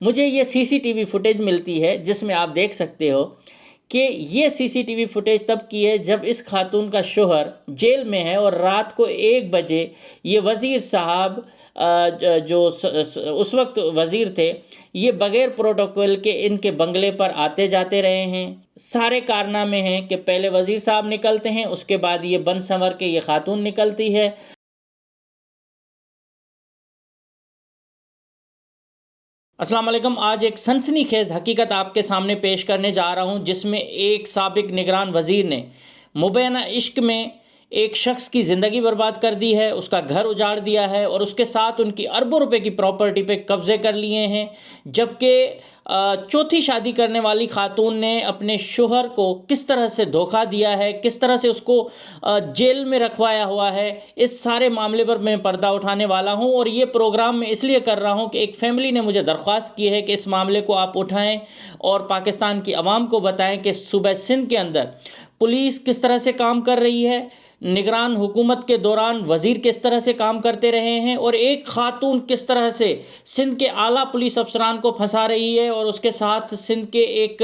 مجھے یہ سی C T V footage ملتی ہے جس میں آپ دیکھ سکتے ہو کہ یہ سی سی ٹی وی فوٹیج تب کی ہے جب اس خاتون کا شوہر جیل میں ہے، اور رات کو 1 بجے یہ وزیر صاحب جو اس وقت وزیر تھے، یہ بغیر پروٹوکول کے ان کے بنگلے پر آتے جاتے رہے ہیں۔ سارے کارنامے ہیں کہ پہلے وزیر صاحب نکلتے ہیں، اس کے بعد یہ بن سنور کے یہ خاتون نکلتی ہے۔ السلام علیکم۔ آج ایک سنسنی خیز حقیقت آپ کے سامنے پیش کرنے جا رہا ہوں، جس میں ایک سابق نگران وزیر نے مبینہ عشق میں ایک شخص کی زندگی برباد کر دی ہے، اس کا گھر اجاڑ دیا ہے، اور اس کے ساتھ ان کی اربوں روپے کی پراپرٹی پہ قبضے کر لیے ہیں، جبکہ چوتھی شادی کرنے والی خاتون نے اپنے شوہر کو کس طرح سے دھوکہ دیا ہے، کس طرح سے اس کو جیل میں رکھوایا ہوا ہے۔ اس سارے معاملے پر میں پردہ اٹھانے والا ہوں، اور یہ پروگرام میں اس لیے کر رہا ہوں کہ ایک فیملی نے مجھے درخواست کی ہے کہ اس معاملے کو آپ اٹھائیں اور پاکستان کی عوام کو بتائیں کہ صوبہ سندھ کے اندر پولیس کس طرح سے کام کر رہی ہے، نگران حکومت کے دوران وزیر کس طرح سے کام کرتے رہے ہیں، اور ایک خاتون کس طرح سے سندھ کے اعلیٰ پولیس افسران کو پھنسا رہی ہے، اور اس کے ساتھ سندھ کے ایک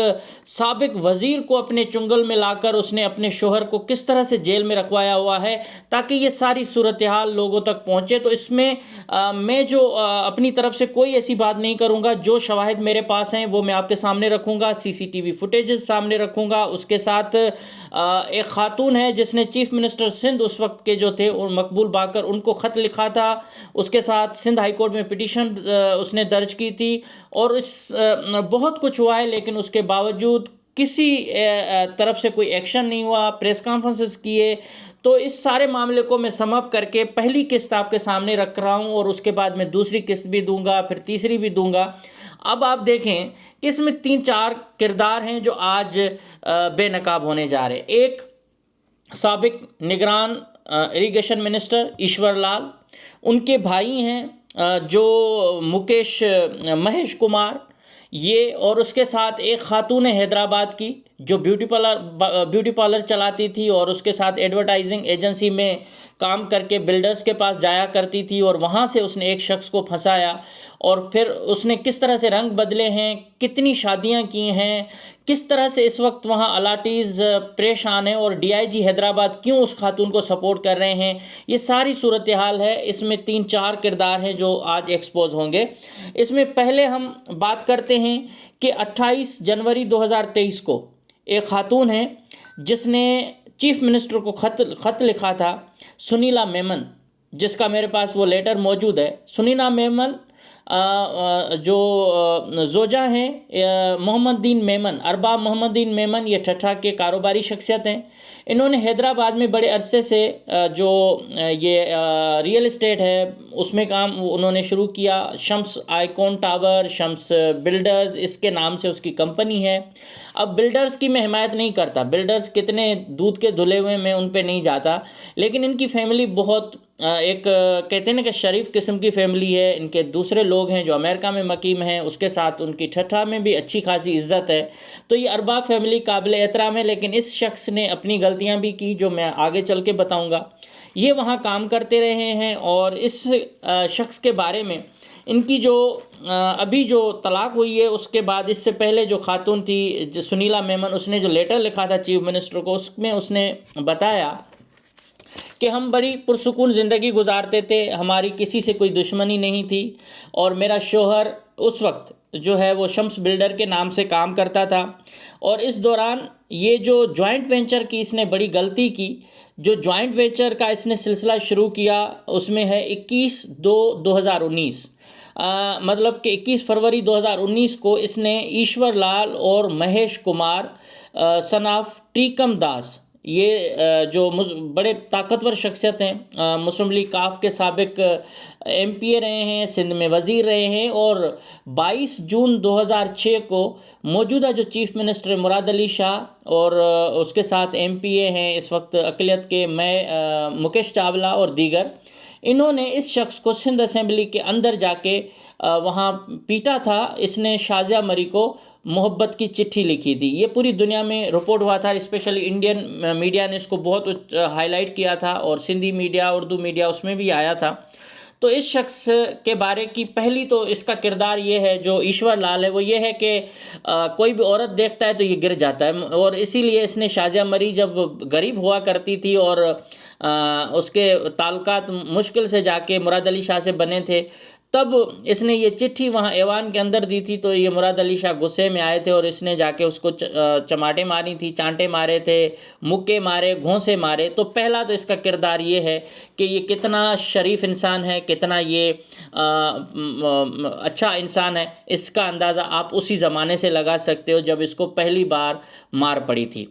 سابق وزیر کو اپنے چنگل میں لا کر اس نے اپنے شوہر کو کس طرح سے جیل میں رکھوایا ہوا ہے، تاکہ یہ ساری صورتحال لوگوں تک پہنچے۔ تو اس میں میں جو اپنی طرف سے کوئی ایسی بات نہیں کروں گا، جو شواہد میرے پاس ہیں وہ میں آپ کے سامنے رکھوں گا، سی سی ٹی وی فوٹیجز سامنے رکھوں گا۔ اس کے ساتھ ایک خاتون ہے جس نے چیف منسٹر سندھ اس وقت کے جو تھے مقبول باقر، ان کو خط لکھا تھا، اس کے ساتھ سندھ ہائی کورٹ میں پٹیشن اس نے درج کی تھی، اور اس بہت کچھ ہوا ہے، لیکن اس کے باوجود کسی طرف سے کوئی ایکشن نہیں ہوا، پریس کانفرنسز کیے۔ تو اس سارے معاملے کو میں سم اپ کر کے پہلی قسط آپ کے سامنے رکھ رہا ہوں، اور اس کے بعد میں دوسری قسط بھی دوں گا، پھر تیسری بھی دوں گا۔ اب آپ دیکھیں کہ اس میں 3-4 کردار ہیں جو آج بے نقاب ہونے جا رہے ہیں۔ ایک سابق نگران اریگیشن منسٹر ایشور لال، ان کے بھائی ہیں جو مہیش کمار، یہ، اور اس کے ساتھ ایک خاتون حیدرآباد کی جو بیوٹی پارلر چلاتی تھی، اور اس کے ساتھ ایڈورٹائزنگ ایجنسی میں کام کر کے بلڈرز کے پاس جایا کرتی تھی، اور وہاں سے اس نے ایک شخص کو پھنسایا، اور پھر اس نے کس طرح سے رنگ بدلے ہیں، کتنی شادیاں کی ہیں، کس طرح سے اس وقت وہاں الاٹیز پریشان ہیں، اور ڈی آئی جی حیدرآباد کیوں اس خاتون کو سپورٹ کر رہے ہیں، یہ ساری صورتحال ہے۔ اس میں 3-4 کردار ہیں جو آج ایکسپوز ہوں گے۔ اس میں پہلے ہم بات کرتے ہیں کہ 28 جنوری 2023 کو ایک خاتون ہے جس نے چیف منسٹر کو خط لکھا تھا، سنیلا میمن، جس کا میرے پاس وہ لیٹر موجود ہے۔ سنیلا میمن جو زوجہ ہیں محمد دین میمن، ارباب محمد دین میمن، یہ ٹھٹھا کے کاروباری شخصیت ہیں۔ انہوں نے حیدرآباد میں بڑے عرصے سے جو یہ ریئل اسٹیٹ ہے اس میں کام انہوں نے شروع کیا۔ شمس آئیکون ٹاور، شمس بلڈرز، اس کے نام سے اس کی کمپنی ہے۔ اب بلڈرز کی میں حمایت نہیں کرتا، بلڈرز کتنے دودھ کے دھلے ہوئے میں ان پہ نہیں جاتا، لیکن ان کی فیملی بہت ایک کہتے ہیں نا کہ شریف قسم کی فیملی ہے۔ ان کے دوسرے لوگ ہیں جو امریکہ میں مقیم ہیں، اس کے ساتھ ان کی ٹھٹھا میں بھی اچھی خاصی عزت ہے۔ تو یہ ارباب فیملی قابل احترام ہے، لیکن اس شخص نے اپنی غلطیاں بھی کی جو میں آگے چل کے بتاؤں گا۔ یہ وہاں کام کرتے رہے ہیں، اور اس شخص کے بارے میں ان کی جو ابھی جو طلاق ہوئی ہے، اس کے بعد اس سے پہلے جو خاتون تھی سنیلا میمن، اس نے جو لیٹر لکھا تھا چیف منسٹر کو، اس میں اس نے بتایا کہ ہم بڑی پرسکون زندگی گزارتے تھے، ہماری کسی سے کوئی دشمنی نہیں تھی، اور میرا شوہر اس وقت جو ہے وہ شمس بلڈر کے نام سے کام کرتا تھا، اور اس دوران یہ جو جوائنٹ وینچر کی اس نے بڑی غلطی کی، جو جوائنٹ وینچر کا اس نے سلسلہ شروع کیا اس میں ہے 21/2/2019، مطلب کہ 21 فروری 2019 کو اس نے ایشور لال اور مہیش کمار سن آف ٹیکم داس، یہ جو بڑے طاقتور شخصیت ہیں، مسلم لیگ کاف کے سابق ایم پی اے رہے ہیں، سندھ میں وزیر رہے ہیں، اور 22 جون 2006 کو موجودہ جو چیف منسٹر مراد علی شاہ اور اس کے ساتھ ایم پی اے ہیں اس وقت اقلیت کے مکیش چاولہ اور دیگر، انہوں نے اس شخص کو سندھ اسمبلی کے اندر جا کے وہاں پیٹا تھا۔ اس نے شازیہ مری کو محبت کی چٹھی لکھی تھی۔ یہ پوری دنیا میں رپورٹ ہوا تھا، اسپیشلی انڈین میڈیا نے اس کو بہت ہائی لائٹ کیا تھا، اور سندھی میڈیا، اردو میڈیا اس میں بھی آیا تھا۔ تو اس شخص کے بارے کی پہلی تو اس کا کردار یہ ہے جو ایشور لال ہے، وہ یہ ہے کہ کوئی بھی عورت دیکھتا ہے تو یہ گر جاتا ہے، اور اسی لیے اس نے شازیہ مری جب غریب ہوا کرتی تھی اور اس کے تعلقات مشکل سے جا کے مراد علی شاہ سے بنے تھے، تب اس نے یہ چٹھی وہاں ایوان کے اندر دی تھی، تو یہ مراد علی شاہ غصے میں آئے تھے اور اس نے جا کے اس کو چماٹے ماری تھی، چانٹے مارے تھے، مکے مارے، گھونسے مارے۔ تو پہلا تو اس کا کردار یہ ہے کہ یہ کتنا شریف انسان ہے، کتنا یہ اچھا انسان ہے، اس کا اندازہ آپ اسی زمانے سے لگا سکتے ہو جب اس کو پہلی بار مار پڑی تھی۔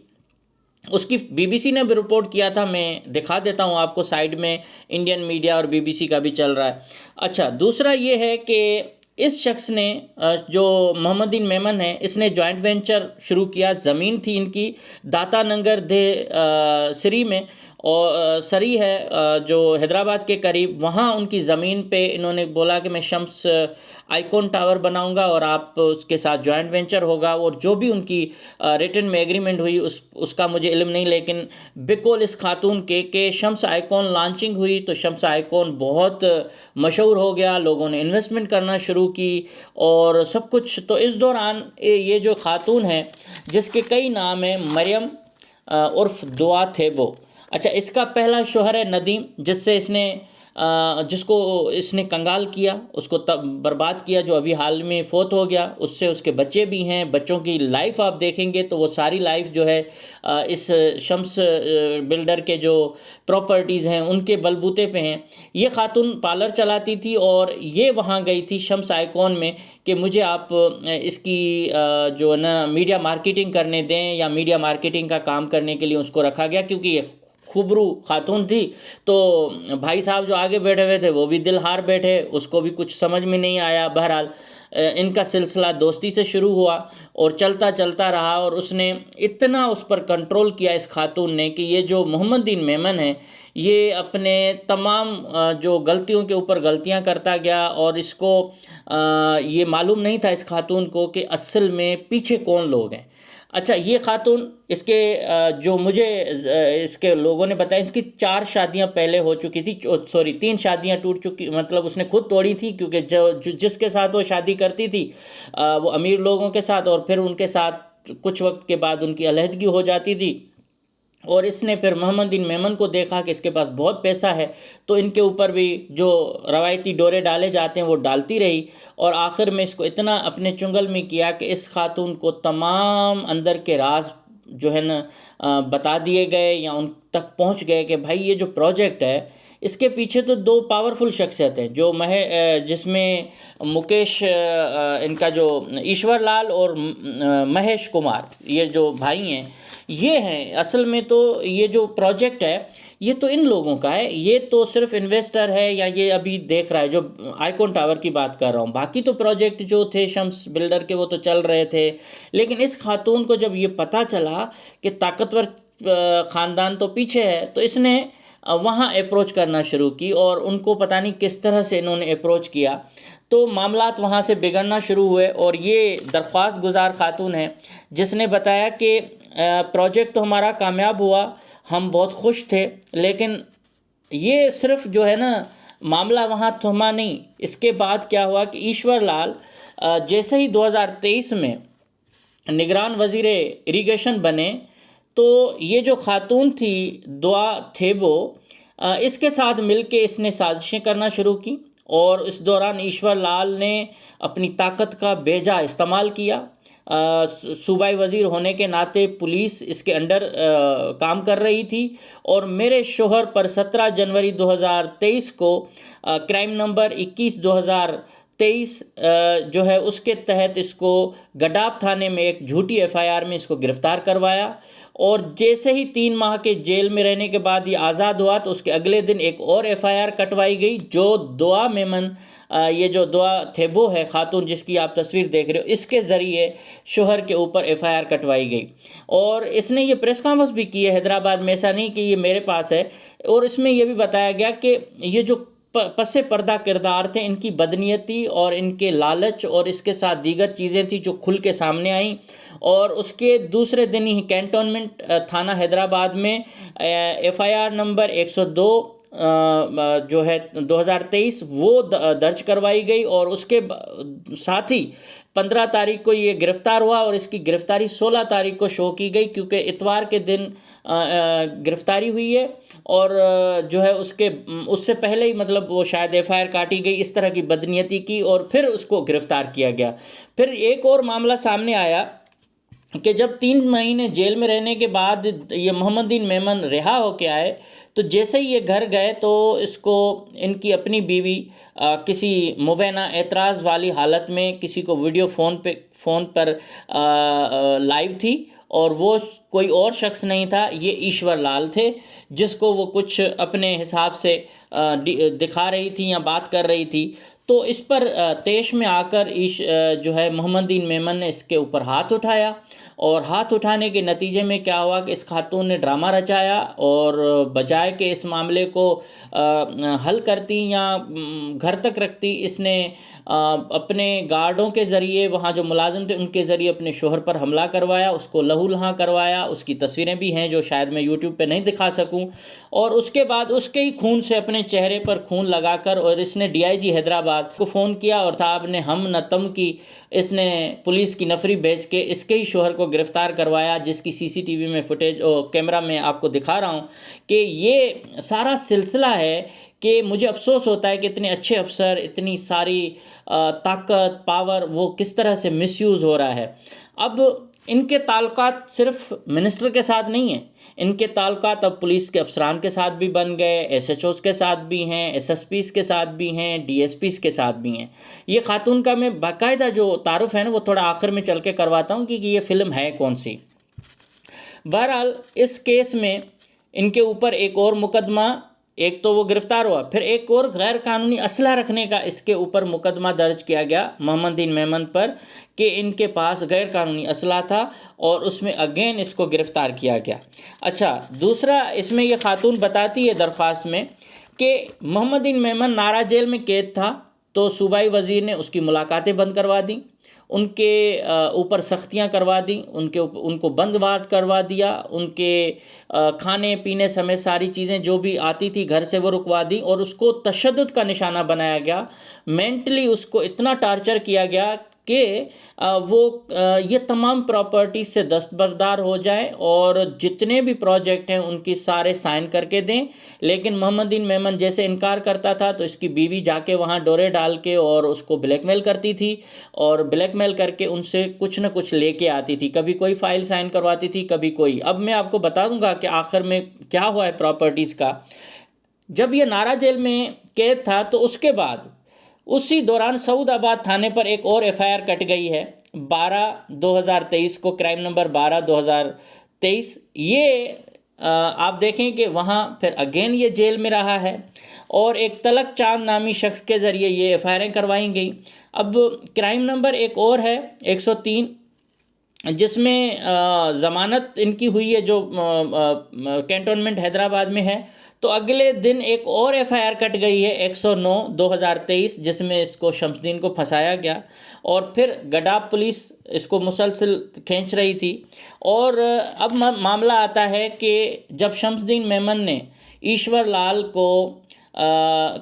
اس کی بی بی سی نے بھی رپورٹ کیا تھا، میں دکھا دیتا ہوں آپ کو، سائیڈ میں انڈین میڈیا اور بی بی سی کا بھی چل رہا ہے۔ اچھا، دوسرا یہ ہے کہ اس شخص نے جو محمد دین میمن ہے، اس نے جوائنٹ وینچر شروع کیا، زمین تھی ان کی داتا ننگر سری میں، اور سری ہے جو حیدرآباد کے قریب، وہاں ان کی زمین پہ انہوں نے بولا کہ میں شمس آئیکون ٹاور بناؤں گا اور آپ اس کے ساتھ جوائنٹ وینچر ہوگا، اور جو بھی ان کی ریٹن میں ایگریمنٹ ہوئی اس کا مجھے علم نہیں، لیکن بقول اس خاتون کے کہ شمس آئیکون لانچنگ ہوئی تو شمس آئیکون بہت مشہور ہو گیا، لوگوں نے انویسٹمنٹ کرنا شروع کی اور سب کچھ۔ تو اس دوران یہ جو خاتون ہے جس کے کئی نام ہیں، مریم عرف دعا تھیبو، اچھا، اس کا پہلا شوہر ہے ندیم، جس کو اس نے کنگال کیا، اس کو برباد کیا، جو ابھی حال میں فوت ہو گیا۔ اس سے اس کے بچے بھی ہیں، بچوں کی لائف آپ دیکھیں گے تو وہ ساری لائف جو ہے اس شمس بلڈر کے جو پراپرٹیز ہیں ان کے بلبوتے پہ ہیں۔ یہ خاتون پارلر چلاتی تھی اور یہ وہاں گئی تھی شمس آئیکون میں کہ مجھے آپ اس کی جو ہے نا میڈیا مارکیٹنگ کرنے دیں، یا میڈیا مارکیٹنگ کا کام کرنے کے لیے اس کو رکھا گیا، کیونکہ یہ خوبرو خاتون تھی۔ تو بھائی صاحب جو آگے بیٹھے ہوئے تھے وہ بھی دل ہار بیٹھے، اس کو بھی کچھ سمجھ میں نہیں آیا۔ بہرحال ان کا سلسلہ دوستی سے شروع ہوا اور چلتا رہا، اور اس نے اتنا اس پر کنٹرول کیا اس خاتون نے کہ یہ جو محمد دین میمن ہے یہ اپنے تمام جو غلطیوں کے اوپر غلطیاں کرتا گیا، اور اس کو یہ معلوم نہیں تھا اس خاتون کو کہ اصل میں پیچھے کون لوگ ہیں۔ اچھا، یہ خاتون اس کے جو مجھے اس کے لوگوں نے بتایا، اس کی 4 شادیاں پہلے ہو چکی تھی، 3 شادیاں ٹوٹ چکی، مطلب اس نے خود توڑی تھی، کیونکہ جس کے ساتھ وہ شادی کرتی تھی وہ امیر لوگوں کے ساتھ، اور پھر ان کے ساتھ کچھ وقت کے بعد ان کی علیحدگی ہو جاتی تھی۔ اور اس نے پھر محمد دین میمن کو دیکھا کہ اس کے پاس بہت پیسہ ہے، تو ان کے اوپر بھی جو روایتی ڈورے ڈالے جاتے ہیں وہ ڈالتی رہی، اور آخر میں اس کو اتنا اپنے چنگل میں کیا کہ اس خاتون کو تمام اندر کے راز جو ہے نا بتا دیے گئے یا ان تک پہنچ گئے کہ بھائی یہ جو پروجیکٹ ہے اس کے پیچھے تو 2 پاورفل شخصیت ہیں، جو جس میں مکیش ان کا جو ایشور لال اور مہیش کمار، یہ جو بھائی ہیں، یہ ہیں اصل میں۔ تو یہ جو پروجیکٹ ہے یہ تو ان لوگوں کا ہے، یہ تو صرف انویسٹر ہے، یا یہ ابھی دیکھ رہا ہے جو آئیکون ٹاور کی بات کر رہا ہوں، باقی تو پروجیکٹ جو تھے شمس بلڈر کے وہ تو چل رہے تھے۔ لیکن اس خاتون کو جب یہ پتہ چلا کہ طاقتور خاندان تو پیچھے ہے، تو اس نے وہاں اپروچ کرنا شروع کی، اور ان کو پتہ نہیں کس طرح سے انہوں نے اپروچ کیا، تو معاملات وہاں سے بگڑنا شروع ہوئے۔ اور یہ درخواست گزار خاتون ہے جس نے بتایا کہ پروجیکٹ تو ہمارا کامیاب ہوا، ہم بہت خوش تھے، لیکن یہ صرف جو ہے نا معاملہ وہاں تھما نہیں۔ اس کے بعد کیا ہوا کہ ایشور لال جیسے ہی 2023 میں نگران وزیر اریگیشن بنے، تو یہ جو خاتون تھی دعا تھیبو، اس کے ساتھ مل کے اس نے سازشیں کرنا شروع کی، اور اس دوران ایشور لال نے اپنی طاقت کا بے جا استعمال کیا۔ صوبائی وزیر ہونے کے ناطے پولیس اس کے انڈر کام کر رہی تھی، اور میرے شوہر پر 17 جنوری 2023 کو کرائم نمبر 21/2023 جو ہے اس کے تحت اس کو گڈاب تھانے میں ایک جھوٹی FIR میں اس کو گرفتار کروایا، اور جیسے ہی 3 ماہ کے جیل میں رہنے کے بعد یہ آزاد ہوا تو اس کے اگلے دن ایک اور FIR کٹوائی گئی، جو دعا میمن، یہ جو دعا تھیبو ہے خاتون جس کی آپ تصویر دیکھ رہے ہو، اس کے ذریعے شوہر کے اوپر FIR کٹوائی گئی۔ اور اس نے یہ پریس کانفرنس بھی کی ہے حیدرآباد میں، ایسا نہیں کہ یہ میرے پاس ہے، اور اس میں یہ بھی بتایا گیا کہ یہ جو پس پردہ کردار تھے، ان کی بدنیتی اور ان کے لالچ اور اس کے ساتھ دیگر چیزیں تھیں جو کھل کے سامنے آئیں، اور اس کے دوسرے دن ہی کینٹونمنٹ تھانہ حیدرآباد میں FIR نمبر 102 جو ہے 2023 وہ درج کروائی گئی، اور اس کے ساتھ ہی 15 تاریخ کو یہ گرفتار ہوا، اور اس کی گرفتاری 16 تاریخ کو شو کی گئی، کیونکہ اتوار کے دن گرفتاری ہوئی ہے، اور جو ہے اس سے پہلے ہی مطلب وہ شاید ایف آئی آر کاٹی گئی، اس طرح کی بدنیتی کی، اور پھر اس کو گرفتار کیا گیا۔ پھر ایک اور معاملہ سامنے آیا کہ جب 3 مہینے جیل میں رہنے کے بعد یہ محمد دین میمن رہا ہو کے آئے، تو جیسے ہی یہ گھر گئے تو اس کو ان کی اپنی بیوی کسی مبینہ اعتراض والی حالت میں کسی کو ویڈیو فون پر لائیو تھی، اور وہ کوئی اور شخص نہیں تھا، یہ ایشور لال تھے، جس کو وہ کچھ اپنے حساب سے دکھا رہی تھی یا بات کر رہی تھی۔ تو اس پر طیش میں آ کر جو ہے محمد دین میمن نے اس کے اوپر ہاتھ اٹھایا، اور ہاتھ اٹھانے کے نتیجے میں کیا ہوا کہ اس خاتون نے ڈرامہ رچایا، اور بجائے کہ اس معاملے کو حل کرتی یا گھر تک رکھتی، اس نے اپنے گارڈوں کے ذریعے، وہاں جو ملازم تھے ان کے ذریعے اپنے شوہر پر حملہ کروایا، اس کو لہو لہاں کروایا۔ اس کی تصویریں بھی ہیں جو شاید میں یوٹیوب پہ نہیں دکھا سکوں، اور اس کے بعد اس کے ہی خون سے اپنے چہرے پر خون لگا کر، اور اس نے DIG حیدرآباد کو فون کیا، اور صاحب نے ہم نہ تم کی، اس نے پولیس کی نفری بھیج کے اس کے ہی شوہر کو گرفتار کروایا، جس کی CCTV میں فوٹیج کیمرہ میں آپ کو دکھا رہا ہوں کہ یہ سارا سلسلہ ہے۔ کہ مجھے افسوس ہوتا ہے کہ اتنے اچھے افسر، اتنی ساری طاقت، پاور، وہ کس طرح سے مس یوز ہو رہا ہے۔ اب ان کے تعلقات صرف منسٹر کے ساتھ نہیں ہیں، ان کے تعلقات اب پولیس کے افسران کے ساتھ بھی بن گئے، SHOs کے ساتھ بھی ہیں، SSPs کے ساتھ بھی ہیں، DSPs کے ساتھ بھی ہیں۔ یہ خاتون کا میں باقاعدہ جو تعارف ہے نا وہ تھوڑا آخر میں چل کے کرواتا ہوں کہ یہ فلم ہے کون سی۔ بہرحال اس کیس میں ان کے اوپر ایک اور مقدمہ، ایک تو وہ گرفتار ہوا، پھر ایک اور غیر قانونی اسلحہ رکھنے کا اس کے اوپر مقدمہ درج کیا گیا محمد دین میمن پر، کہ ان کے پاس غیر قانونی اسلحہ تھا، اور اس میں اگین اس کو گرفتار کیا گیا۔ اچھا، دوسرا اس میں یہ خاتون بتاتی ہے درخواست میں کہ محمد دین میمن نارا جیل میں قید تھا، تو صوبائی وزیر نے اس کی ملاقاتیں بند کروا دیں، ان کے اوپر سختیاں کروا دیں، ان کو بند وارڈ کروا دیا، ان کے کھانے پینے سمیت ساری چیزیں جو بھی آتی تھی گھر سے وہ رکوا دیں، اور اس کو تشدد کا نشانہ بنایا گیا، مینٹلی اس کو اتنا ٹارچر کیا گیا کہ وہ یہ تمام پراپرٹیز سے دستبردار ہو جائیں، اور جتنے بھی پروجیکٹ ہیں ان کی سارے سائن کر کے دیں۔ لیکن محمد دین میمن جیسے انکار کرتا تھا تو اس کی بیوی جا کے وہاں ڈورے ڈال کے اور اس کو بلیک میل کرتی تھی، اور بلیک میل کر کے ان سے کچھ نہ کچھ لے کے آتی تھی، کبھی کوئی فائل سائن کرواتی تھی، کبھی کوئی۔ اب میں آپ کو بتا دوں گا کہ آخر میں کیا ہوا ہے پراپرٹیز کا۔ جب یہ نارا جیل میں قید تھا تو اس کے بعد اسی دوران سعود آباد تھانے پر ایک اور FIR کٹ گئی ہے 12/2023 کو، کرائم نمبر 12/2023۔ یہ آپ دیکھیں کہ وہاں پھر اگین یہ جیل میں رہا ہے، اور ایک تلک چاند نامی شخص کے ذریعے یہ FIRیں کروائی گئیں۔ اب کرائم نمبر ایک اور ہے 103، جس میں ضمانت ان کی ہوئی ہے جو کینٹونمنٹ حیدرآباد میں ہے۔ تو اگلے دن ایک اور FIR کٹ گئی ہے 109/2023، جس میں اس کو شمس الدین کو پھنسایا گیا، اور پھر گڈاب پولیس اس کو مسلسل کھینچ رہی تھی۔ اور اب معاملہ آتا ہے کہ جب شمس الدین میمن نے ایشور لال کو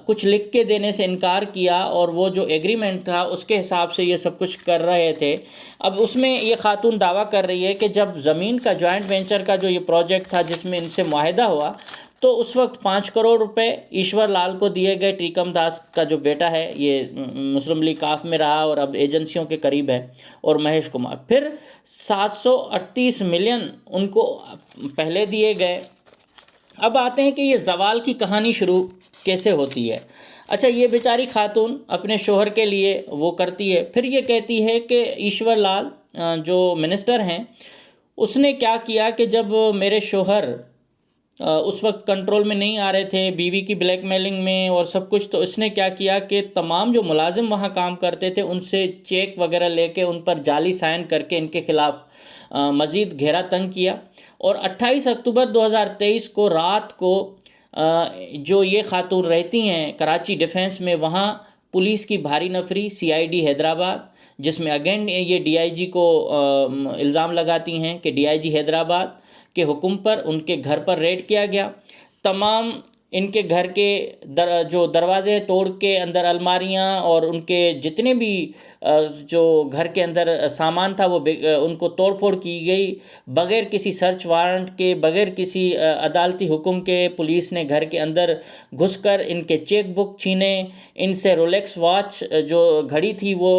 کچھ لکھ کے دینے سے انکار کیا، اور وہ جو ایگریمنٹ تھا اس کے حساب سے یہ سب کچھ کر رہے تھے، اب اس میں یہ خاتون دعویٰ کر رہی ہے کہ جب زمین کا جوائنٹ وینچر کا جو یہ پروجیکٹ تھا جس میں ان سے معاہدہ ہوا، تو اس وقت 5 کروڑ روپے ایشور لال کو دیے گئے۔ ٹیکم داس کا جو بیٹا ہے یہ مسلم لیگ کاف میں رہا اور اب ایجنسیوں کے قریب ہے، اور مہیش کمار، پھر 738 ملین ان کو پہلے دیے گئے۔ اب آتے ہیں کہ یہ زوال کی کہانی شروع کیسے ہوتی ہے۔ اچھا، یہ بیچاری خاتون اپنے شوہر کے لیے وہ کرتی ہے، پھر یہ کہتی ہے کہ ایشور لال جو منسٹر ہیں اس نے کیا کیا کہ جب میرے شوہر اس وقت کنٹرول میں نہیں آ رہے تھے بیوی کی بلیک میلنگ میں اور سب کچھ، تو اس نے کیا کیا کہ تمام جو ملازم وہاں کام کرتے تھے ان سے چیک وغیرہ لے کے ان پر جعلی سائن کر کے ان کے خلاف مزید گھیرا تنگ کیا۔ اور 28 اکتوبر 2023 کو رات کو جو یہ خاتون رہتی ہیں کراچی ڈیفنس میں، وہاں پولیس کی بھاری نفری CID حیدرآباد، جس میں اگین یہ DIG کو الزام لگاتی ہیں کہ DIG حیدرآباد کے حکم پر ان کے گھر پر ریڈ کیا گیا۔ تمام ان کے گھر کے جو دروازے توڑ کے اندر الماریاں اور ان کے جتنے بھی جو گھر کے اندر سامان تھا وہ ان کو توڑ پھوڑ کی گئی، بغیر کسی سرچ وارنٹ کے، بغیر کسی عدالتی حکم کے پولیس نے گھر کے اندر گھس کر ان کے چیک بک چھینے، ان سے رولیکس واچ جو گھڑی تھی وہ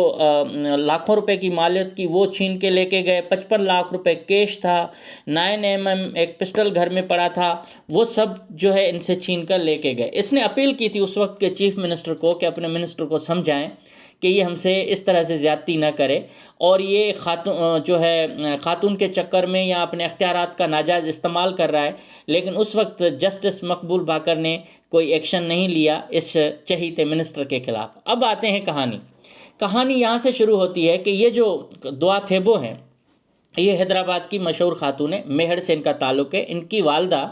لاکھوں روپے کی مالیت کی وہ چھین کے لے کے گئے، 55 لاکھ روپے کیش تھا، 9mm ایک پسٹل گھر میں پڑا تھا، وہ سب جو ہے ان سے چھین کر لے کے گئے۔ اس نے اپیل کی تھی اس وقت کے چیف منسٹر کو کہ اپنے منسٹر کو سمجھائیں کہ یہ ہم سے اس طرح سے زیادتی نہ کرے، اور یہ خاتون کے چکر میں یا اپنے اختیارات کا ناجائز استعمال کر رہا ہے، لیکن اس وقت جسٹس مقبول باقر نے کوئی ایکشن نہیں لیا اس چہیتے منسٹر کے خلاف۔ اب آتے ہیں کہانی یہاں سے شروع ہوتی ہے کہ یہ جو دعا تھیبو ہیں، یہ حیدرآباد کی مشہور خاتون ہے، میہر سے ان کا تعلق ہے۔ ان کی والدہ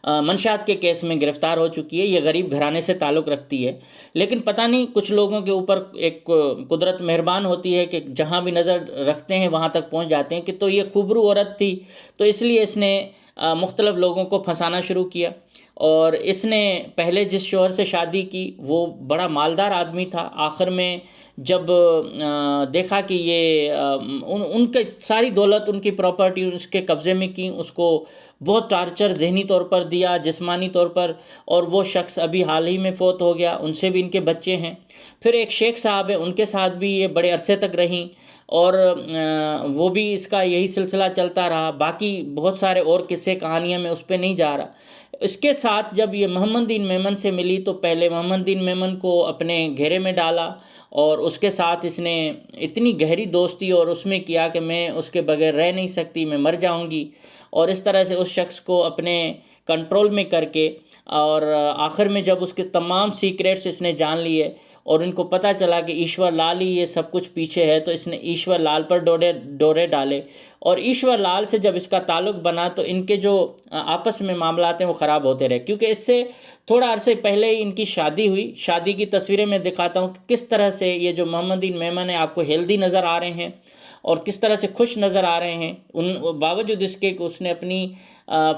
منشیات کے کیس میں گرفتار ہو چکی ہے، یہ غریب گھرانے سے تعلق رکھتی ہے، لیکن پتہ نہیں کچھ لوگوں کے اوپر ایک قدرت مہربان ہوتی ہے کہ جہاں بھی نظر رکھتے ہیں وہاں تک پہنچ جاتے ہیں، کہ تو یہ خوبرو عورت تھی، تو اس لیے اس نے مختلف لوگوں کو پھنسانا شروع کیا، اور اس نے پہلے جس شوہر سے شادی کی وہ بڑا مالدار آدمی تھا، آخر میں جب دیکھا کہ یہ ان کی ساری دولت، ان کی پراپرٹی اس کے قبضے میں کی، اس کو بہت ٹارچر ذہنی طور پر دیا، جسمانی طور پر، اور وہ شخص ابھی حال ہی میں فوت ہو گیا، ان سے بھی ان کے بچے ہیں۔ پھر ایک شیخ صاحب ہیں، ان کے ساتھ بھی یہ بڑے عرصے تک رہیں، اور وہ بھی اس کا یہی سلسلہ چلتا رہا، باقی بہت سارے اور قصے کہانیاں میں اس پہ نہیں جا رہا۔ اس کے ساتھ جب یہ محمد دین میمن سے ملی تو پہلے محمد دین میمن کو اپنے گھیرے میں ڈالا، اور اس کے ساتھ اس نے اتنی گہری دوستی اور اس میں کیا کہ میں اس کے بغیر رہ نہیں سکتی، میں مر جاؤں گی، اور اس طرح سے اس شخص کو اپنے کنٹرول میں کر کے، اور آخر میں جب اس کے تمام سیکریٹس اس نے جان لیے اور ان کو پتہ چلا کہ ایشور لال ہی یہ سب کچھ پیچھے ہے، تو اس نے ایشور لال پر ڈورے ڈالے، اور ایشور لال سے جب اس کا تعلق بنا تو ان کے جو آپس میں معاملات ہیں وہ خراب ہوتے رہے، کیونکہ اس سے تھوڑا عرصے پہلے ہی ان کی شادی ہوئی۔ شادی کی تصویریں میں دکھاتا ہوں کہ کس طرح سے یہ جو محمد دین میمن ہے آپ کو ہیلدی نظر آ رہے ہیں اور کس طرح سے خوش نظر آ رہے ہیں، ان باوجود اس کے کہ اس نے اپنی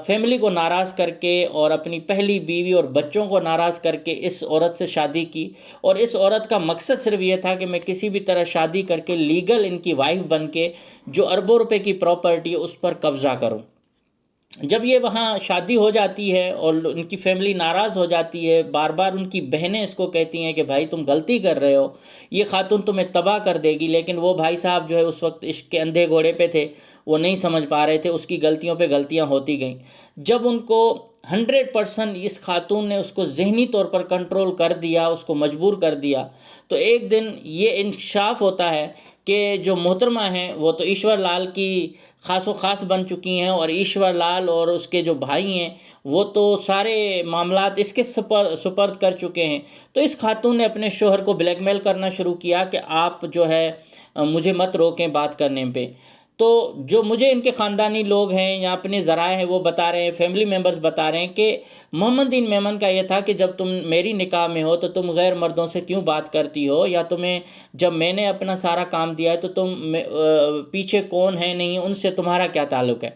فیملی کو ناراض کر کے اور اپنی پہلی بیوی اور بچوں کو ناراض کر کے اس عورت سے شادی کی، اور اس عورت کا مقصد صرف یہ تھا کہ میں کسی بھی طرح شادی کر کے لیگل ان کی وائف بن کے جو اربوں روپے کی پراپرٹی ہے اس پر قبضہ کروں۔ جب یہ وہاں شادی ہو جاتی ہے اور ان کی فیملی ناراض ہو جاتی ہے، بار بار ان کی بہنیں اس کو کہتی ہیں کہ بھائی تم غلطی کر رہے ہو، یہ خاتون تمہیں تباہ کر دے گی، لیکن وہ بھائی صاحب جو ہے اس وقت عشق کے اندھے گھوڑے پہ تھے، وہ نہیں سمجھ پا رہے تھے، اس کی غلطیوں پہ غلطیاں ہوتی گئیں۔ جب ان کو 100% اس خاتون نے اس کو ذہنی طور پر کنٹرول کر دیا، اس کو مجبور کر دیا، تو ایک دن یہ انکشاف ہوتا ہے کہ جو محترمہ ہیں وہ تو ایشور لال کی خاص و خاص بن چکی ہیں، اور ایشور لال اور اس کے جو بھائی ہیں وہ تو سارے معاملات اس کے سپرد کر چکے ہیں۔ تو اس خاتون نے اپنے شوہر کو بلیک میل کرنا شروع کیا کہ آپ جو ہے مجھے مت روکیں بات کرنے پہ۔ تو جو مجھے ان کے خاندانی لوگ ہیں یا اپنے ذرائع ہیں وہ بتا رہے ہیں، فیملی ممبرز بتا رہے ہیں کہ محمد دین میمن کا یہ تھا کہ جب تم میری نکاح میں ہو تو تم غیر مردوں سے کیوں بات کرتی ہو، یا تمہیں جب میں نے اپنا سارا کام دیا ہے تو تم پیچھے کون ہے نہیں، ان سے تمہارا کیا تعلق ہے۔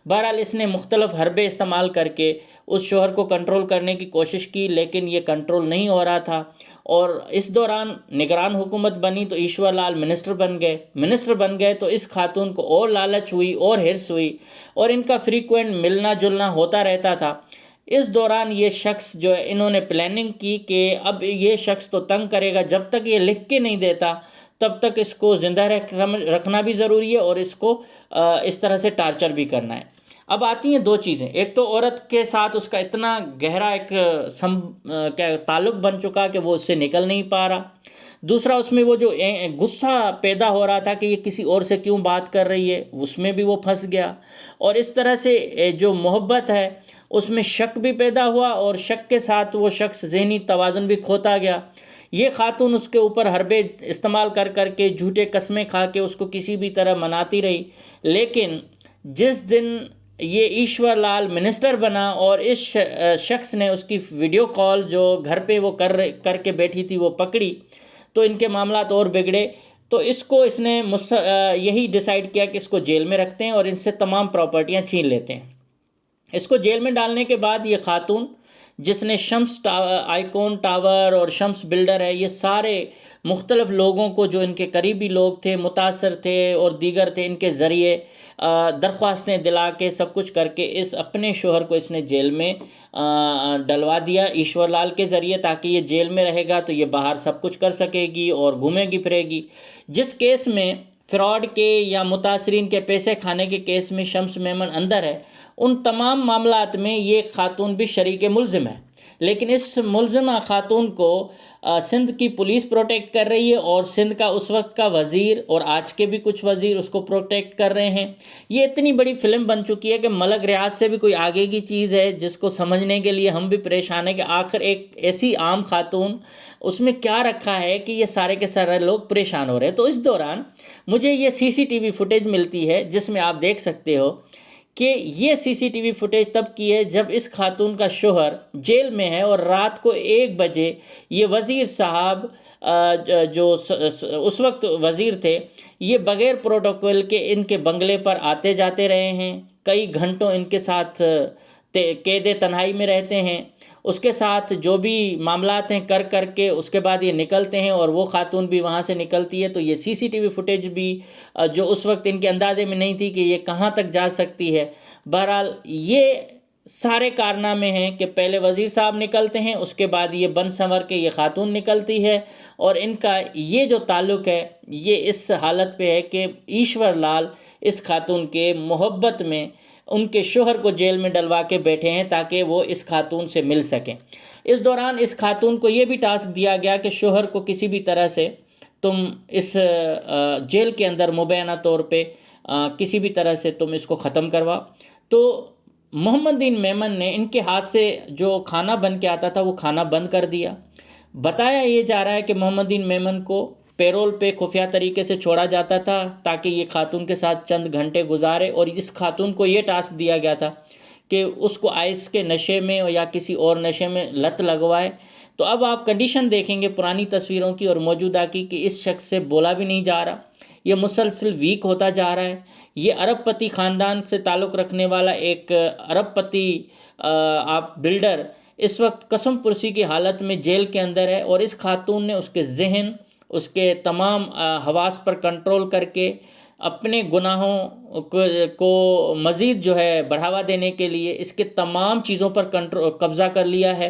بہرحال اس نے مختلف حربے استعمال کر کے اس شوہر کو کنٹرول کرنے کی کوشش کی، لیکن یہ کنٹرول نہیں ہو رہا تھا، اور اس دوران نگران حکومت بنی تو ایشور لال منسٹر بن گئے تو اس خاتون کو اور لالچ ہوئی اور ہرس ہوئی، اور ان کا فریکوینٹ ملنا جلنا ہوتا رہتا تھا۔ اس دوران یہ شخص جو ہے انہوں نے پلاننگ کی کہ اب یہ شخص تو تنگ کرے گا، جب تک یہ لکھ کے نہیں دیتا تب تک اس کو زندہ رکھنا بھی ضروری ہے، اور اس کو اس طرح سے ٹارچر بھی کرنا ہے۔ اب آتی ہیں دو چیزیں، ایک تو عورت کے ساتھ اس کا اتنا گہرا ایک تعلق بن چکا کہ وہ اس سے نکل نہیں پا رہا، دوسرا اس میں وہ جو غصہ پیدا ہو رہا تھا کہ یہ کسی اور سے کیوں بات کر رہی ہے، اس میں بھی وہ پھنس گیا، اور اس طرح سے جو محبت ہے اس میں شک بھی پیدا ہوا، اور شک کے ساتھ وہ شخص ذہنی توازن بھی کھوتا گیا۔ یہ خاتون اس کے اوپر حربے استعمال کر کر کے جھوٹے قسمیں کھا کے اس کو کسی بھی طرح مناتی رہی، لیکن جس دن یہ ایشور لال منسٹر بنا اور اس شخص نے اس کی ویڈیو کال جو گھر پہ وہ کر کے بیٹھی تھی وہ پکڑی، تو ان کے معاملات اور بگڑے، تو اس نے یہی ڈیسائیڈ کیا کہ اس کو جیل میں رکھتے ہیں اور ان سے تمام پراپرٹیاں چھین لیتے ہیں۔ اس کو جیل میں ڈالنے کے بعد یہ خاتون جس نے شمس آئیکون ٹاور اور شمس بلڈر ہے، یہ سارے مختلف لوگوں کو جو ان کے قریبی لوگ تھے، متاثر تھے اور دیگر تھے، ان کے ذریعے درخواستیں دلا کے سب کچھ کر کے اس اپنے شوہر کو اس نے جیل میں ڈلوا دیا ایشور لال کے ذریعے، تاکہ یہ جیل میں رہے گا تو یہ باہر سب کچھ کر سکے گی اور گھومے گی پھرے گی۔ جس کیس میں فراڈ کے یا متاثرین کے پیسے کھانے کے کیس میں شمس میمن اندر ہے، ان تمام معاملات میں یہ خاتون بھی شریک ملزم ہے، لیکن اس ملزمہ خاتون کو سندھ کی پولیس پروٹیکٹ کر رہی ہے، اور سندھ کا اس وقت کا وزیر اور آج کے بھی کچھ وزیر اس کو پروٹیکٹ کر رہے ہیں۔ یہ اتنی بڑی فلم بن چکی ہے کہ ملک ریاض سے بھی کوئی آگے کی چیز ہے، جس کو سمجھنے کے لیے ہم بھی پریشان ہیں کہ آخر ایک ایسی عام خاتون اس میں کیا رکھا ہے کہ یہ سارے کے سارے لوگ پریشان ہو رہے ہیں۔ تو اس دوران مجھے یہ سی سی ٹی وی فوٹیج ملتی ہے، جس میں آپ دیکھ سکتے ہو کہ یہ سی سی ٹی وی فوٹیج تب کی ہے جب اس خاتون کا شوہر جیل میں ہے، اور رات کو 1 بجے یہ وزیر صاحب جو اس وقت وزیر تھے، یہ بغیر پروٹوکول کے ان کے بنگلے پر آتے جاتے رہے ہیں، کئی گھنٹوں ان کے ساتھ قید تنہائی میں رہتے ہیں، اس کے ساتھ جو بھی معاملات ہیں کر کے اس کے بعد یہ نکلتے ہیں، اور وہ خاتون بھی وہاں سے نکلتی ہے۔ تو یہ سی سی ٹی وی فوٹیج بھی جو اس وقت ان کے اندازے میں نہیں تھی کہ یہ کہاں تک جا سکتی ہے۔ بہرحال یہ سارے کارنامے ہیں کہ پہلے وزیر صاحب نکلتے ہیں، اس کے بعد یہ بن سنور کے یہ خاتون نکلتی ہے، اور ان کا یہ جو تعلق ہے یہ اس حالت پہ ہے کہ ایشور لال اس خاتون کے محبت میں ان کے شوہر کو جیل میں ڈلوا کے بیٹھے ہیں تاکہ وہ اس خاتون سے مل سکیں۔ اس دوران اس خاتون کو یہ بھی ٹاسک دیا گیا کہ شوہر کو کسی بھی طرح سے تم اس جیل کے اندر مبینہ طور پہ کسی بھی طرح سے تم اس کو ختم کروا۔ تو محمد دین میمن نے ان کے ہاتھ سے جو کھانا بن کے آتا تھا وہ کھانا بند کر دیا۔ بتایا یہ جا رہا ہے کہ محمد دین میمن کو پیرول پہ خفیہ طریقے سے چھوڑا جاتا تھا تاکہ یہ خاتون کے ساتھ چند گھنٹے گزارے، اور اس خاتون کو یہ ٹاسک دیا گیا تھا کہ اس کو آئس کے نشے میں یا کسی اور نشے میں لت لگوائے۔ تو اب آپ کنڈیشن دیکھیں گے پرانی تصویروں کی اور موجودہ کی کہ اس شخص سے بولا بھی نہیں جا رہا، یہ مسلسل ویک ہوتا جا رہا ہے۔ یہ ارب پتی خاندان سے تعلق رکھنے والا ایک ارب پتی آپ بلڈر اس وقت قسم پرسی کی حالت میں جیل کے اندر ہے، اور اس خاتون نے اس کے ذہن، اس کے تمام حواس پر کنٹرول کر کے اپنے گناہوں کو مزید جو ہے بڑھاوا دینے کے لیے اس کے تمام چیزوں پر قبضہ کر لیا ہے۔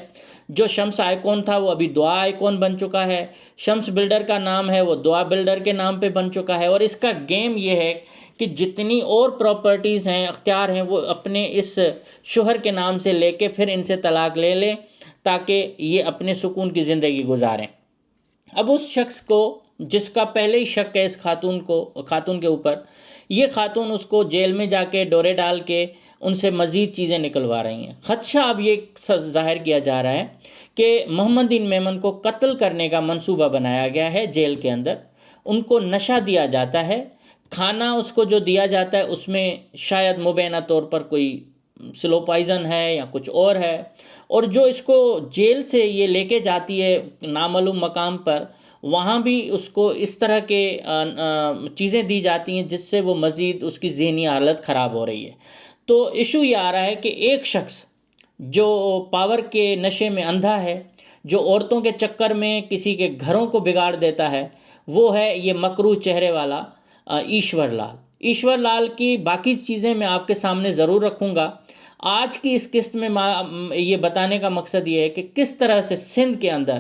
جو شمس آئیکون تھا وہ ابھی دعا آئیکون بن چکا ہے، شمس بلڈر کا نام ہے وہ دعا بلڈر کے نام پہ بن چکا ہے، اور اس کا گیم یہ ہے کہ جتنی اور پراپرٹیز ہیں، اختیار ہیں، وہ اپنے اس شوہر کے نام سے لے کے پھر ان سے طلاق لے لیں تاکہ یہ اپنے سکون کی زندگی گزاریں۔ اب اس شخص کو جس کا پہلے ہی شک ہے اس خاتون کے اوپر، یہ خاتون اس کو جیل میں جا کے ڈورے ڈال کے ان سے مزید چیزیں نکلوا رہی ہیں۔ خدشہ اب یہ ظاہر کیا جا رہا ہے کہ محمد دین میمن کو قتل کرنے کا منصوبہ بنایا گیا ہے جیل کے اندر۔ ان کو نشہ دیا جاتا ہے، کھانا اس کو جو دیا جاتا ہے اس میں شاید مبینہ طور پر کوئی سلو پائزن ہے یا کچھ اور ہے، اور جو اس کو جیل سے یہ لے کے جاتی ہے نامعلوم مقام پر، وہاں بھی اس کو اس طرح کے چیزیں دی جاتی ہیں جس سے وہ مزید اس کی ذہنی حالت خراب ہو رہی ہے۔ تو ایشو یہ آ رہا ہے کہ ایک شخص جو پاور کے نشے میں اندھا ہے، جو عورتوں کے چکر میں کسی کے گھروں کو بگاڑ دیتا ہے، وہ ہے یہ مکروہ چہرے والا ایشور لال۔ ایشور لال کی باقی چیزیں میں آپ کے سامنے ضرور رکھوں گا۔ آج کی اس قسط میں یہ بتانے کا مقصد یہ ہے کہ کس طرح سے سندھ کے اندر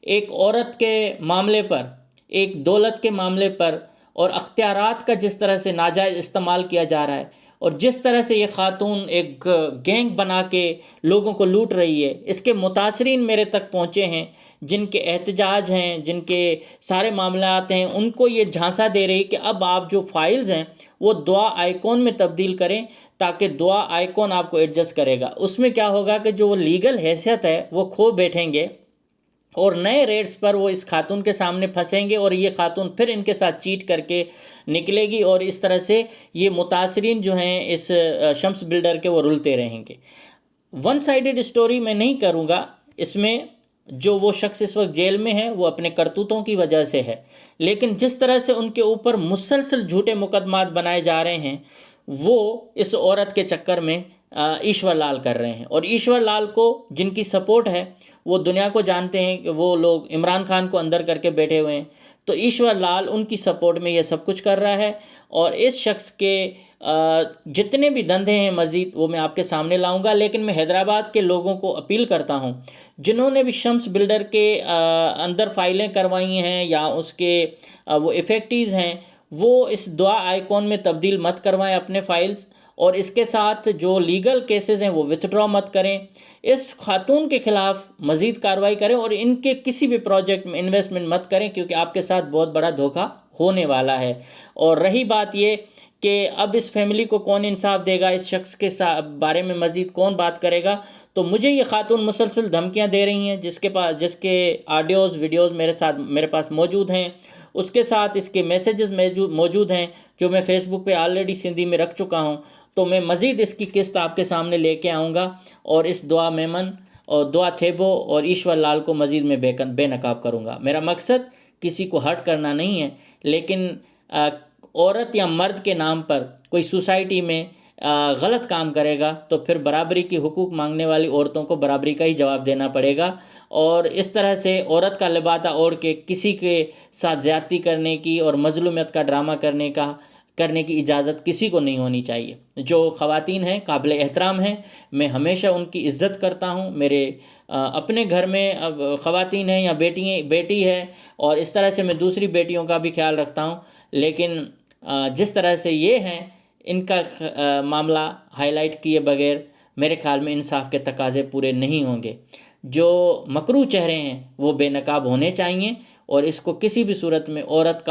ایک عورت کے معاملے پر، ایک دولت کے معاملے پر، اور اختیارات کا جس طرح سے ناجائز استعمال کیا جا رہا ہے، اور جس طرح سے یہ خاتون ایک گینگ بنا کے لوگوں کو لوٹ رہی ہے۔ اس کے متاثرین میرے تک پہنچے ہیں، جن کے احتجاج ہیں، جن کے سارے معاملات ہیں، ان کو یہ جھانسا دے رہی کہ اب آپ جو فائلز ہیں وہ دعا آئیکون میں تبدیل کریں تاکہ دعا آئیکون آپ کو ایڈجسٹ کرے گا۔ اس میں کیا ہوگا کہ جو وہ لیگل حیثیت ہے وہ کھو بیٹھیں گے، اور نئے ریٹس پر وہ اس خاتون کے سامنے پھنسیں گے، اور یہ خاتون پھر ان کے ساتھ چیٹ کر کے نکلے گی، اور اس طرح سے یہ متاثرین جو ہیں اس شمس بلڈر کے وہ رلتے رہیں گے۔ ون سائیڈڈ اسٹوری میں نہیں کروں گا، اس میں جو وہ شخص اس وقت جیل میں ہے وہ اپنے کرتوتوں کی وجہ سے ہے، لیکن جس طرح سے ان کے اوپر مسلسل جھوٹے مقدمات بنائے جا رہے ہیں وہ اس عورت کے چکر میں ایشور لال کر رہے ہیں. اور ایشور لال کو جن کی سپورٹ ہے وہ دنیا کو جانتے ہیں کہ وہ لوگ عمران خان کو اندر کر کے بیٹھے ہوئے ہیں. تو ایشور لال ان کی سپورٹ میں یہ سب کچھ کر رہا ہے. اور اس شخص کے جتنے بھی دندے ہیں مزید وہ میں آپ کے سامنے لاؤں گا. لیکن میں حیدرآباد کے لوگوں کو اپیل کرتا ہوں جنہوں نے بھی شمس بلڈر کے اندر فائلیں کروائی ہیں یا اس کے وہ افیکٹیز ہیں، وہ اس دعا آئیکن میں تبدیل مت کروائیں اپنے فائلز، اور اس کے ساتھ جو لیگل کیسز ہیں وہ وتھڈرا مت کریں. اس خاتون کے خلاف مزید کارروائی کریں اور ان کے کسی بھی پروجیکٹ میں انویسٹمنٹ مت کریں، کیونکہ آپ کے ساتھ بہت بڑا دھوکہ ہونے والا ہے. اور رہی بات یہ کہ اب اس فیملی کو کون انصاف دے گا، اس شخص کے بارے میں مزید کون بات کرے گا، تو مجھے یہ خاتون مسلسل دھمکیاں دے رہی ہیں، جس کے آڈیوز ویڈیوز میرے پاس موجود ہیں. اس کے ساتھ اس کے میسیجز موجود ہیں جو میں فیس بک پہ آلریڈی سندھی میں رکھ چکا ہوں. تو میں مزید اس کی قسط آپ کے سامنے لے کے آؤں گا اور اس دعا میمن اور دعا تھیبو اور ایشور لال کو مزید میں بے نقاب کروں گا. میرا مقصد کسی کو ہرٹ کرنا نہیں ہے، لیکن عورت یا مرد کے نام پر کوئی سوسائٹی میں غلط کام کرے گا تو پھر برابری کی حقوق مانگنے والی عورتوں کو برابری کا ہی جواب دینا پڑے گا. اور اس طرح سے عورت کا لبادہ اوڑھ کے کسی کے ساتھ زیادتی کرنے کی اور مظلومیت کا ڈرامہ کرنے کی اجازت کسی کو نہیں ہونی چاہیے. جو خواتین ہیں قابل احترام ہیں، میں ہمیشہ ان کی عزت کرتا ہوں. میرے اپنے گھر میں خواتین ہیں یا بیٹی ہے، اور اس طرح سے میں دوسری بیٹیوں کا بھی خیال رکھتا ہوں. لیکن جس طرح سے یہ ہیں، ان کا معاملہ ہائی لائٹ کیے بغیر میرے خیال میں انصاف کے تقاضے پورے نہیں ہوں گے. جو مکروہ چہرے ہیں وہ بے نقاب ہونے چاہیے، اور اس کو کسی بھی صورت میں عورت کا